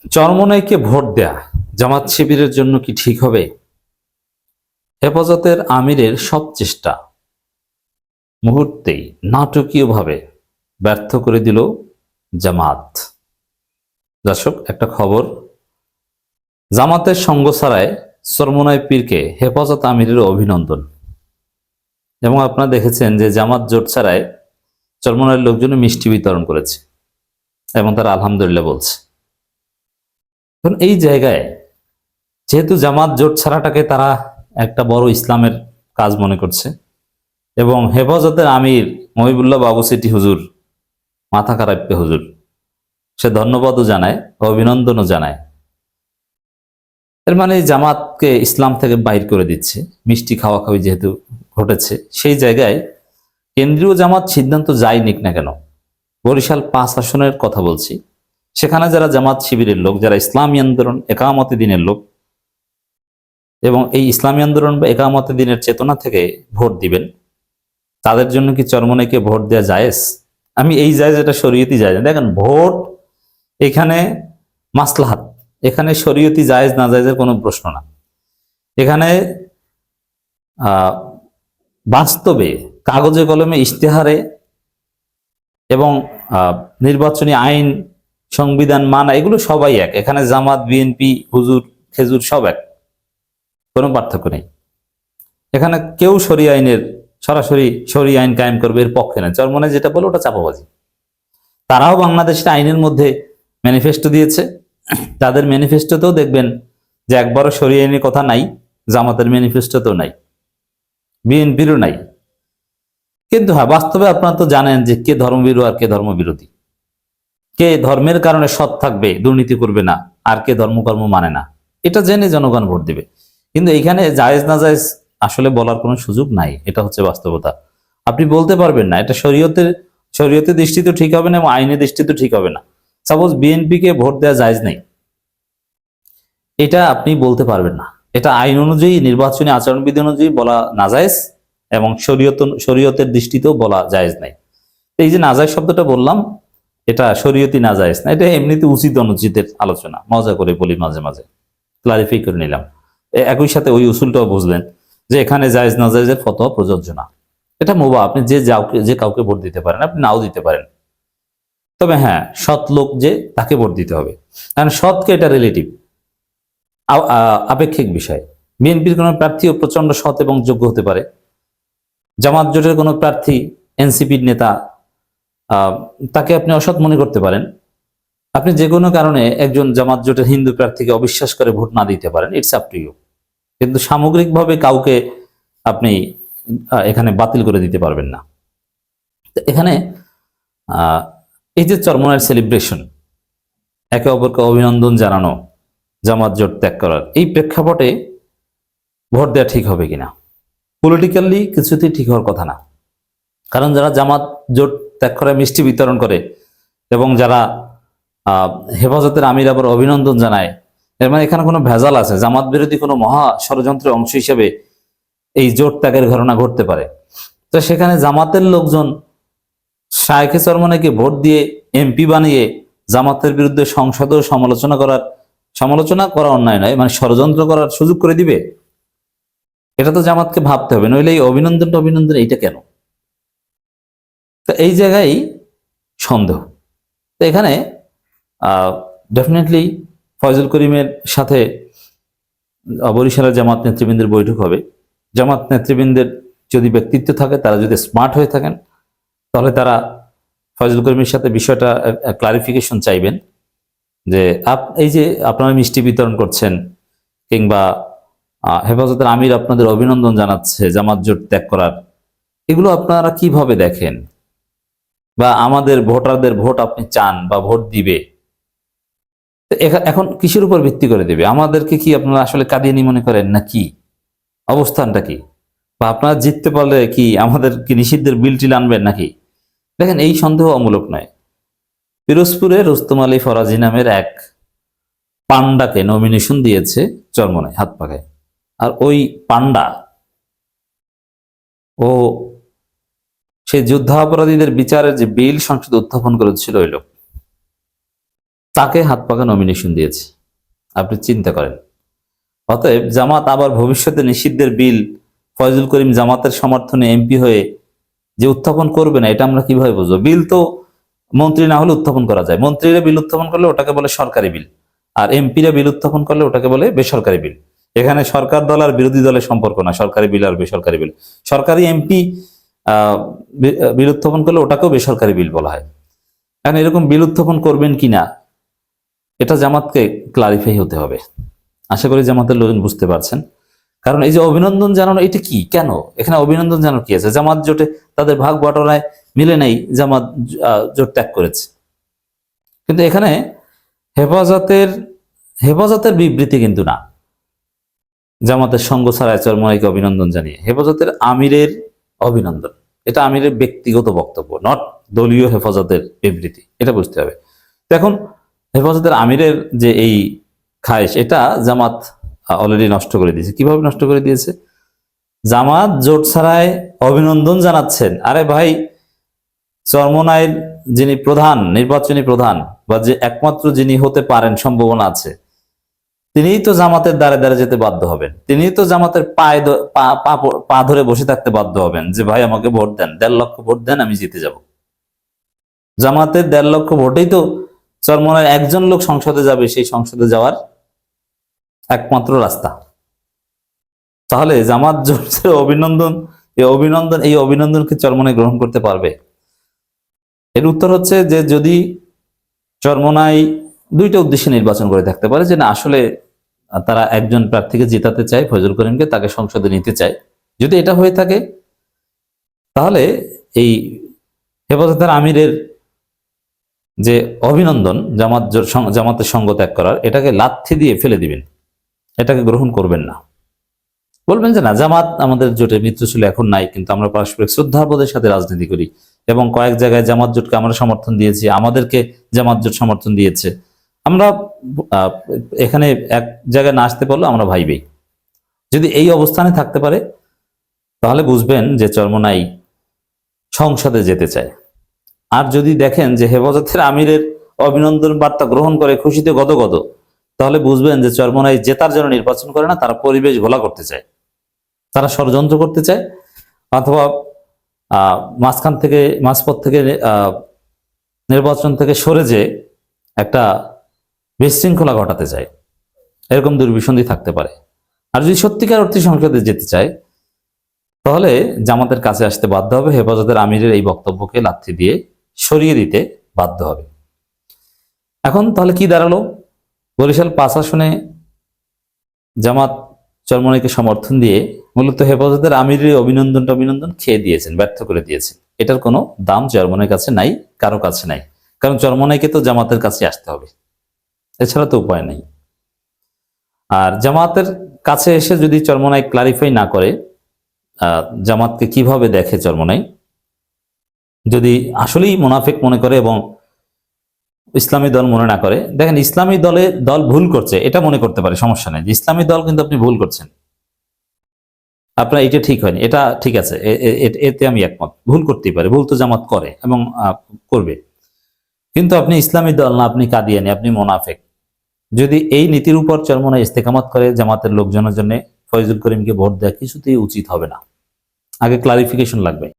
চরমোনাইকে vote দেয়া জামাত শিবিরের জন্য কি ঠিক হবে? হেফাজতের আমিরের সব চেষ্টা মুহূর্তেই নাটকীয়ভাবে ব্যর্থ করে দিল জামাত। দর্শক, একটা খবর, জামাতের সঙ্গ ছাড়ায় চরমোনাই পীরকে হেফাজত আমিরের অভিনন্দন। এবং আপনারা দেখেছেন যে জামাত জোট ছাড়ায় চরমোনাইয়ের লোকজন মিষ্টি বিতরণ করেছে এবং তারা আলহামদুলিল্লাহ বলছে। এখন এই জায়গায় যেহেতু জামাত জোট ছাড়াটাকে তারা একটা বড় ইসলামের কাজ মনে করছে এবং হেফাজতের আমির মহিবুল্লাহ বাবু সিটি হুজুর, মাথা কারাপ্পে হুজুর, সে ধন্যবাদও জানায়, অভিনন্দনও জানায়। এর মানে জামাতকে ইসলাম থেকে বাইর করে দিচ্ছে, মিষ্টি খাওয়া খাওয়ি যেহেতু ঘটেছে। সেই জায়গায় কেন্দ্রীয় জামাত সিদ্ধান্ত যাই নিক না কেন, বরিশাল 5 আসনের কথা বলছি, সেখানে যারা জামাত শিবিরের লোক, যারা ইসলামী আন্দোলন একামতে দিনের লোক এবং এই ইসলামী আন্দোলন বা একামতে দিনের চেতনা থেকে ভোট দিবেন, তাদের জন্য কি চরমোনাইকে ভোট দেওয়া জায়েজ? আমি এই জায়েজ, এটা শরীয়তি জায়েজ। দেখেন, ভোট এখানে মাসলাহাত, এখানে শরীয়তি জায়েজ না জায়েজের কোনো প্রশ্ন না। এখানে বাস্তবে কাগজে কলমে ইশতেহারে এবং নির্বাচনী আইন সংবিধান মানা, এগুলো সবাই এক। এখানে জামাত বিএনপি হুজুর খেজুর সব এক, কোনো পার্থক্য নেই। এখানে কেউ শরিয়া আইনের সরাসরি শরিয়া আইন কায়েম করবে এর পক্ষে না। চরমোনাই যেটা বলে ওটা চাপাবাজি। তারাও বাংলাদেশের আইনের মধ্যে ম্যানিফেস্টো দিয়েছে, তাদের ম্যানিফেস্টোতেও দেখবেন যে একবারও শরিয়া আইনের কথা নাই, জামাতের ম্যানিফেস্টোতেও নাই, বিএনপিরও নাই। কিন্তু হ্যাঁ, বাস্তবে আপনারা তো জানেন যে কে ধর্মবিরোধী আর কে ধর্মবিরোধী, কে ধর্মের কারণে সৎ থাকবে, দুর্নীতি করবে না, আর কে ধর্মকর্ম মানে না। এটা জেনে জনগণ ভোট দিবে। কিন্তু এইখানে জায়েজ না জায়েজ আসলে বলার কোনো সুযোগ নাই। এটা হচ্ছে বাস্তবতা। আপনি বলতে পারবেন না এটা শরীয়তের দৃষ্টিতে ঠিক হবে না এবং আইনের দৃষ্টিতে ঠিক হবে না। সাপোজ বিএনপিকে ভোট দেওয়া জায়েজ নেই, এটা আপনি বলতে পারবেন না। এটা আইন অনুযায়ী, নির্বাচনী আচরণবিধি অনুযায়ী বলা নাজায়েজ এবং শরীয়তের দৃষ্টিতেও বলা জায়েজ নাই। এই যে নাজায়েজ শব্দটা বললাম, এটা শরীয়তি নাজায়েজ না, এটা এমনিতে উচিত অনুচিতের আলোচনা, মজা করে বলি, মাঝে মাঝে ক্লারিফাই করে নিলাম। একই সাথে ওই উসুলটাও বুঝলেন যে এখানে জায়েজ নাজায়েজের ফতোয়া প্রযোজ্য না। এটা মুবাহ, আপনি যে কাউকে ভোট দিতে পারেন, আপনি নাও দিতে পারেন। তবে হ্যাঁ, সৎ লোক যে, তাকে ভোট দিতে হবে। কারণ সৎকে, এটা রিলেটিভ, আপেক্ষিক বিষয়। বিএনপির কোনো প্রার্থীও প্রচন্ড সৎ এবং যোগ্য হতে পারে। জামাত জোটের কোনো প্রার্থী, এনসিপির নেতা, তাকে আপনি অসৎ মনে করতে পারেন। আপনি যে কোনো কারণে একজন জামাত জোটের হিন্দু প্রার্থীকে অবিশ্বাস করে ভোট না দিতে পারেন, ইটস আপ টু ইউ। কিন্তু সামগ্রিকভাবে কাউকে আপনি এখানে বাতিল করে দিতে পারবেন না। এখানে এই যে চরমোনাইয়ের সেলিব্রেশন, একে অপরকে অভিনন্দন জানানো, জামাত জোট ত্যাগ করার এই প্রেক্ষাপটে ভোট দেওয়া ঠিক হবে কিনা, পলিটিক্যালি কিছুতেই ঠিক হওয়ার কথা না। কারণ যারা জামাত জোট ত্যাগ করে মিষ্টি বিতরণ করে এবং যারা হেফাজতের আমির আবার অভিনন্দন জানায়, এর মানে এখানে কোনো ভেজাল আছে, জামাত বিরোধী কোনো মহা ষড়যন্ত্রের অংশ হিসেবে এই জোট ত্যাগের ঘটনা ঘটতে পারে। তো সেখানে জামাতের লোকজন শায়েখে চরমোনাইকে ভোট দিয়ে এমপি বানিয়ে জামাতের বিরুদ্ধে সংসদেও সমালোচনা করা অন্যায় নয়, মানে ষড়যন্ত্র করার সুযোগ করে দিবে। এটা তো জামাতকে ভাবতে হবে, নইলে এই অভিনন্দন এইটা কেন? তো এই জায়গায় সন্দেহ। তো এখানে ডেফিনেটলি ফয়জুল করিমের সাথে বরিশালের জামাত নেতৃবৃন্দের বৈঠক হবে। জামাত নেতৃবৃন্দের যদি ব্যক্তিত্ব থাকে, তারা যদি স্মার্ট হয়ে থাকেন, তাহলে তারা ফয়জুল করিমের সাথে বিষয়টা ক্লারিফিকেশন চাইবেন যে এই যে আপনারা মিষ্টি বিতরণ করছেন কিংবা হেফাজতের আমির আপনাদের অভিনন্দন জানাচ্ছে জামাত জোট ত্যাগ করার, এগুলো আপনারা কিভাবে দেখেন? বা আমাদের ভোটারদের ভোট আপনি চান বা ভোট দিবে, এখন কিসের উপর ভিত্তি করে দেবে? আমাদেরকে কি আপনারা আসলে কাদিয়ানি মনে করেন নাকি? অবস্থানটা কি? বা আপনারা জিততে পারলে কি আমাদের কি নিষিদ্ধের বিলটি আনবেন নাকি? দেখেন, এই সন্দেহ অমূলক নয়। পিরোজপুরে রুস্তম আলী ফরাজি নামের এক পান্ডাকে নমিনেশন দিয়েছে চরমোনাই হাত পাখায়। আর ওই পান্ডা, ও সেই যুদ্ধাপরাধীদের বিচারের যে বিল সংসদে উত্থাপন করেছিল ওই লোক। তাকে হাত পাকা নমিনেশন দিয়েছে। আপনি চিন্তা করেন। অতএব জামাত আবার ভবিষ্যতে নিষিদ্ধের বিল ফয়জুল করিম জামাতের সমর্থনে এমপি হয়ে যে উত্থাপন করবে না, এটা আমরা কিভাবে বুঝবো? বিল তো মন্ত্রী না হলে উত্থাপন করা যায়। মন্ত্রীরা বিল উত্থাপন করলে ওটাকে বলে সরকারি বিল, আর এমপিরা বিল উত্থাপন করলে ওটাকে বলে বেসরকারি বিল। এখানে সরকার দল আর বিরোধী দলের সম্পর্ক না, সরকারি বিল আর বেসরকারি বিল। সরকারি এমপি বিল উত্থাপন করলে ওটাকেও বেসরকারি বিল বলা হয়। এখন এরকম বিল উত্থাপন করবেন কিনা এটা জামাতকে ক্লারিফাই হতে হবে। আশা করি জামাতের লোকজন বুঝতে পারছেন। কারণ এই যে অভিনন্দন জানানো, এটা কি, কেন এখানে অভিনন্দন জানানো কি আছে? জামাত জোটে তাদের ভাগ বটনায় মিলে নেই, জামাত জোট ত্যাগ করেছে। কিন্তু এখানে হেফাজতের বিবৃতি কিন্তু না, জামাতের সঙ্গ ছাড়ায় চরমনাইকে অভিনন্দন জানিয়ে হেফাজতের আমিরের অভিনন্দন। এটা আমিরের ব্যক্তিগত বক্তব্য, নট দলীয় হেফাজতের বিবৃতি, এটা বুঝতে হবে। তো এখন হেফাজতের আমিরের যে এই খায়েশ, এটা জামাত অলরেডি নষ্ট করে দিয়েছে। কিভাবে নষ্ট করে দিয়েছে? জামাত জোট ছাড়ায় অভিনন্দন জানাচ্ছেন। আরে ভাই, চরমনাইয়ের যিনি প্রধান, নির্বাচনী প্রধান, বা যে একমাত্র যিনি হতে পারেন, সম্ভাবনা আছে, তিনিই তো জামাতের দ্বারে দ্বারে যেতে বাধ্য হবেন। তিনিই তো জামাতের পা ধরে বসে থাকতে বাধ্য হবেন যে ভাই আমাকে ভোট দেন, 1.5 লক্ষ ভোট দেন, আমি জিতে যাব। জামাতের 1.5 লক্ষ ভোটেই তো চরমনাইয়ের একজন লোক সংসদে যাবে, সেই সংসদে যাওয়ার একমাত্র রাস্তা। তাহলে জামাত জোটের এই অভিনন্দনকে চরমনাই গ্রহণ করতে পারবে? এর উত্তর হচ্ছে যে যদি চরমনাই দুইটা উদ্দেশ্যে নির্বাচন করে থাকতে পারে, যে না আসলে তারা একজন প্রার্থীকে জেতাতে চায়, ফয়জুল করিমকে, তাকে সংসদে নিতে চায়। যদি এটা হয়ে থাকে তাহলে এই হেফাজতের আমিরের যে অভিনন্দন জামাতের সঙ্গ ত্যাগ করার, এটাকে লাথি দিয়ে ফেলে দিবেন, এটাকে গ্রহণ করবেন না। বলবেন যে না, জামাত আমাদের জোটের মিত্র ছিল, এখন নাই, কিন্তু আমরা পারস্পরিক শ্রদ্ধাবোধের সাথে রাজনীতি করি এবং কয়েক জায়গায় জামাত জোটকে আমরা সমর্থন দিয়েছি, আমাদেরকে জামাত জোট সমর্থন দিয়েছে। আমরা এখানে এক জায়গায় না আসতে পারলো, আমরা ভাই ভাই। যদি এই অবস্থানে থাকতে পারে তাহলে বুঝবেন যে চরমনাই সংসদে যেতে চায়। আর যদি দেখেন যে হেফাজতের আমিরের অভিনন্দন বার্তা গ্রহণ করে খুশিতে গদগদ, তাহলে বুঝবেন যে চরমনাই জেতার জন্য নির্বাচন করে না, তারা পরিবেশ ঘোলা করতে চায়, তারা ষড়যন্ত্র করতে চায়, অথবা মাঝপথ থেকে নির্বাচন থেকে সরে যে একটা বিশৃঙ্খলা ঘটাতে চায়, এরকম দুর্বিসন্ধি থাকতে পারে। আর যদি সত্যিকার অর্থে সংসদে যেতে চায় তাহলে জামাতের কাছে আসতে বাধ্য হবে, হেফাজতের আমিরের এই বক্তব্যকে লাথি দিয়ে সরিয়ে দিতে বাধ্য হবে। এখন তাহলে কি দাঁড়ালো? বরিশাল 5 আসনে জামাত চরমনাইকে সমর্থন দিয়ে মূলত হেফাজতের আমিরের অভিনন্দন খেয়ে দিয়েছেন, ব্যর্থ করে দিয়েছেন। এটার কোনো দাম চরমনাইয়ের কাছে নাই, কারো কাছে নাই। কারণ চরমনাইকে তো জামাতের কাছে আসতে হবে, এছাড়া তো উপায় নেই। আর জামাতের কাছে এসে যদি চরমনাই ক্লারিফাই না করে জামাতকে কিভাবে দেখে চরমনাই, যদি আসলেই মুনাফিক মনে করে এবং ইসলামী দল মনে না করে, দেখেন ইসলামী দল ভুল করছে এটা মনে করতে পারে, সমস্যা নেই। ইসলামী দল কিন্তু আপনি ভুল করছেন, আপনার এটা ঠিক হয়নি, এটা ঠিক আছে, এতে আমি একমত। ভুল করতেই পারে, ভুল তো জামাত করে এবং করবে, কিন্তু আপনি ইসলামী দল না, আপনি কাদিয়ানি, আপনি মুনাফিক। যদি এই নীতির উপর চরমনাই ইস্তেকামত করে জামাতের লোকজনের জন্য ফয়জুল করিমকে ভোট দেওয়া কিছুতেই উচিত হবে না। আগে ক্লারিফিকেশন লাগবে।